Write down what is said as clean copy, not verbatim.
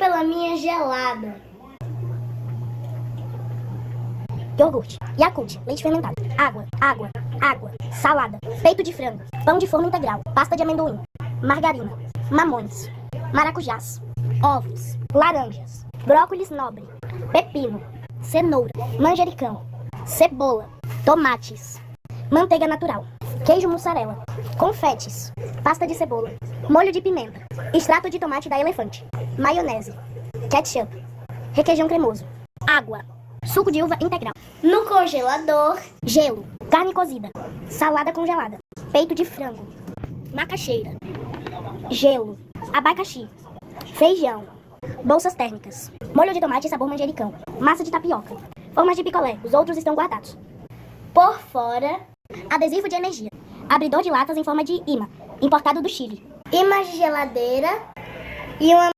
pela minha gelada. Iogurte, Yakult, leite fermentado, água, salada, peito de frango, pão de forma integral, pasta de amendoim, margarina, mamões, maracujás, ovos, laranjas, brócolis nobre, pepino, cenoura, manjericão, cebola, tomates, manteiga natural, queijo mussarela, confetes, pasta de cebola, molho de pimenta, extrato de tomate da Elefante, maionese, ketchup, requeijão cremoso, água, suco de uva integral, No congelador, gelo, carne cozida, salada congelada, peito de frango, macaxeira, gelo, abacaxi, feijão, bolsas térmicas, molho de tomate sabor manjericão, massa de tapioca, formas de picolé, os outros estão guardados. por fora, Adesivo de energia, abridor de latas em forma de imã, importado do Chile. imã de geladeira e uma